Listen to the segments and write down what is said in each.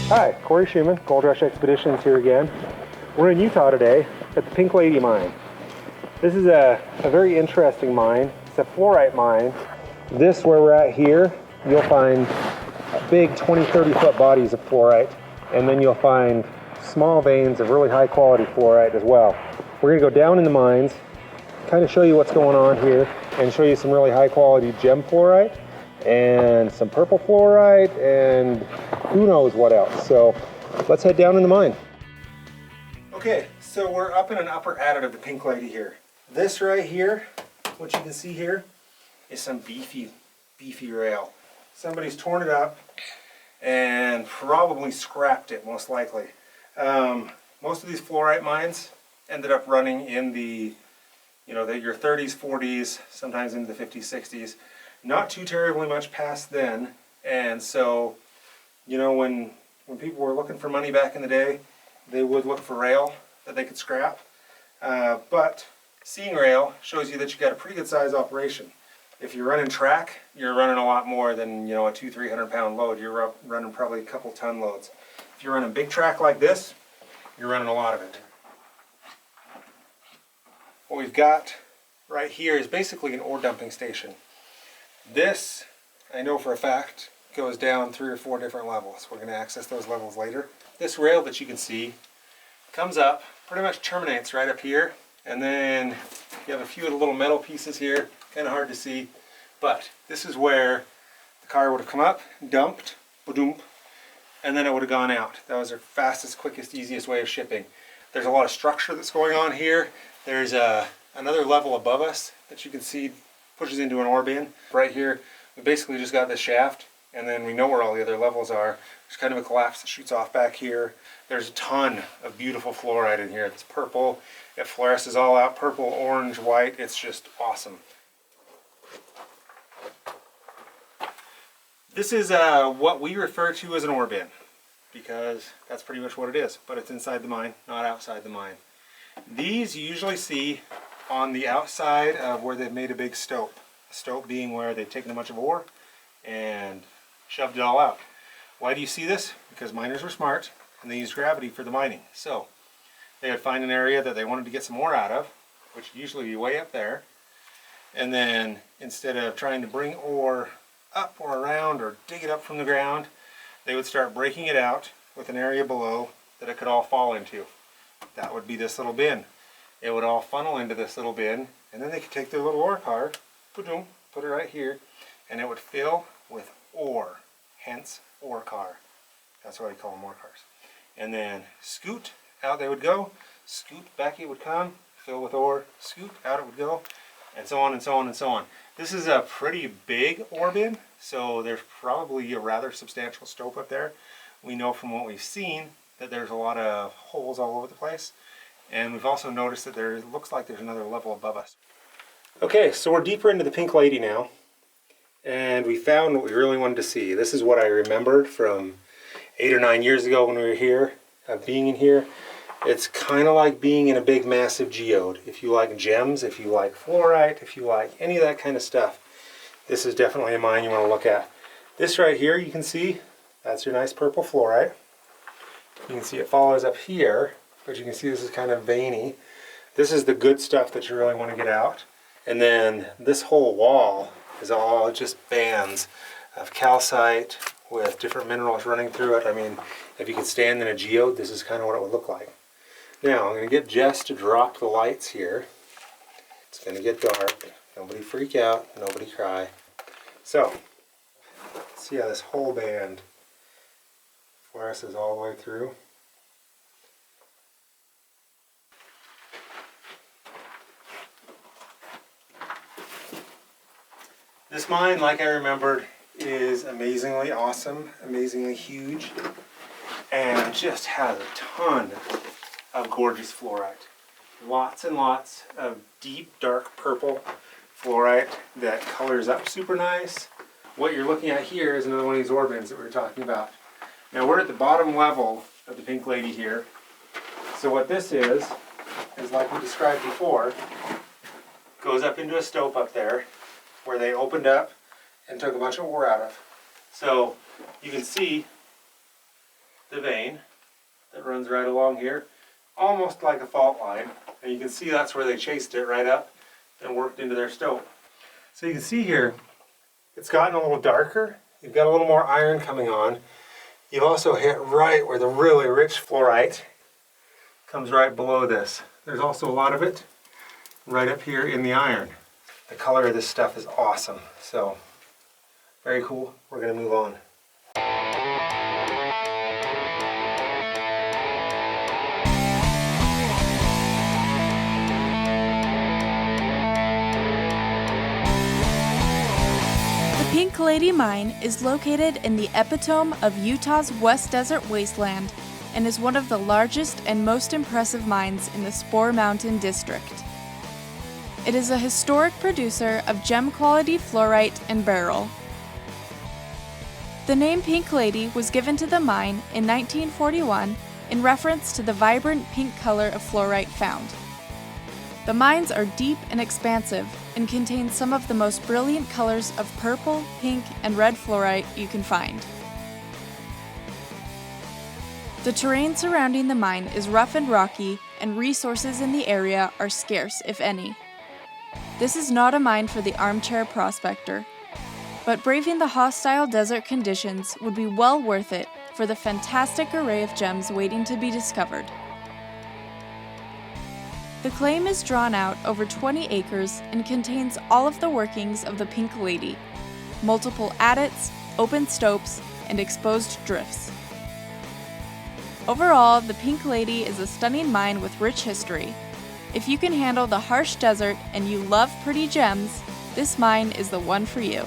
Hi, Corey Schumann, Gold Rush Expeditions here again. We're in Utah today at the Pink Lady Mine. This is a very interesting mine. It's a fluorite mine. This, where we're at here, you'll find big 20-30 foot bodies of fluorite, and then you'll find small veins of really high quality fluorite as well. We're going to go down in the mines, kind of show you what's going on here, and show you some really high quality gem fluorite and some purple fluorite and who knows what else. So let's head down in the mine. Okay, so we're up in an upper adit of the Pink Lady here. This right here, what you can see here, is some beefy rail. Somebody's torn it up and probably scrapped it, most likely. Most of these fluorite mines ended up running in the, your 30s, 40s, sometimes into the 50s, 60s. Not too terribly much past then, and so, when people were looking for money back in the day, they would look for rail that they could scrap. But seeing rail shows you that you got a pretty good size operation. If you're running track, you're running a lot more than a 200-300 pound load. You're running probably a couple ton loads. If you're running big track like this, you're running a lot of it. What we've got right here is basically an ore dumping station. This, I know for a fact, goes down 3 or 4 different levels. We're going to access those levels later. This rail that you can see comes up, pretty much terminates right up here, and then you have a few of the little metal pieces here, kind of hard to see, but this is where the car would have come up, dumped, ba-doom, and then it would have gone out. That was their fastest, quickest, easiest way of shipping. There's a lot of structure that's going on here. There's another level above us that you can see pushes into an ore bin. Right here, we basically just got this shaft, and then we know where all the other levels are. There's kind of a collapse that shoots off back here. There's a ton of beautiful fluorite in here. It's purple. It fluoresces all out, purple, orange, white. It's just awesome. This is what we refer to as an ore bin, because that's pretty much what it is, but it's inside the mine, not outside the mine. These you usually see on the outside of where they've made a big stope. A stope being where they've taken a bunch of ore and shoved it all out. Why do you see this? Because miners were smart and they used gravity for the mining. So they would find an area that they wanted to get some ore out of, which would usually be way up there, and then instead of trying to bring ore up or around or dig it up from the ground, they would start breaking it out with an area below that it could all fall into. That would be this little bin. It would all funnel into this little bin, and then they could take their little ore car, put it right here, and it would fill with ore, hence ore car. That's why we call them ore cars. And then scoot, out they would go, scoot, back it would come, fill with ore, scoot, out it would go, and so on and so on and so on. This is a pretty big ore bin, so there's probably a rather substantial stope up there. We know from what we've seen that there's a lot of holes all over the place. And we've also noticed that there looks like there's another level above us. Okay, so we're deeper into the Pink Lady now, and we found what we really wanted to see. This is what I remembered from 8 or 9 years ago when we were here, being in here. It's kind of like being in a big massive geode. If you like gems, if you like fluorite, if you like any of that kind of stuff, this is definitely a mine you want to look at. This right here, you can see, that's your nice purple fluorite. You can see it follows up here, but you can see this is kind of veiny. This is the good stuff that you really want to get out. And then this whole wall is all just bands of calcite with different minerals running through it. I mean, if you could stand in a geode, this is kind of what it would look like. Now, I'm going to get Jess to drop the lights here. It's going to get dark. Nobody freak out. Nobody cry. So, see how this whole band fluoresces all the way through. This mine, like I remembered, is amazingly awesome, amazingly huge, and just has a ton of gorgeous fluorite. Lots and lots of deep, dark purple fluorite that colors up super nice. What you're looking at here is another one of these ore bins that we were talking about. Now we're at the bottom level of the Pink Lady here. So what this is like we described before, goes up into a stope up there where they opened up and took a bunch of ore out of. So you can see to vein that runs right along here, almost like a fault line. And you can see that's where they chased it right up and worked into their stope. So you can see here, it's gotten a little darker. You've got a little more iron coming on. You've also hit right where the really rich fluorite comes right below this. There's also a lot of it right up here in the iron. The color of this stuff is awesome. So, very cool. We're going to move on. The Pink Lady Mine is located in the epitome of Utah's West Desert Wasteland and is one of the largest and most impressive mines in the Spor Mountain district. It is a historic producer of gem-quality fluorite and beryl. The name Pink Lady was given to the mine in 1941 in reference to the vibrant pink color of fluorite found. The mines are deep and expansive and contain some of the most brilliant colors of purple, pink, and red fluorite you can find. The terrain surrounding the mine is rough and rocky, and resources in the area are scarce, if any. This is not a mine for the armchair prospector, but braving the hostile desert conditions would be well worth it for the fantastic array of gems waiting to be discovered. The claim is drawn out over 20 acres and contains all of the workings of the Pink Lady, multiple adits, open stopes, and exposed drifts. Overall, the Pink Lady is a stunning mine with rich history. If you can handle the harsh desert and you love pretty gems, this mine is the one for you.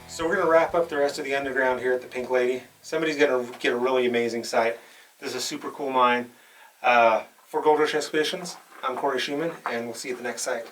So we're going to wrap up the rest of the underground here at the Pink Lady. Somebody's going to get a really amazing site. This is a super cool mine. For Gold Rush Expeditions, I'm Corey Schumann, and we'll see you at the next site.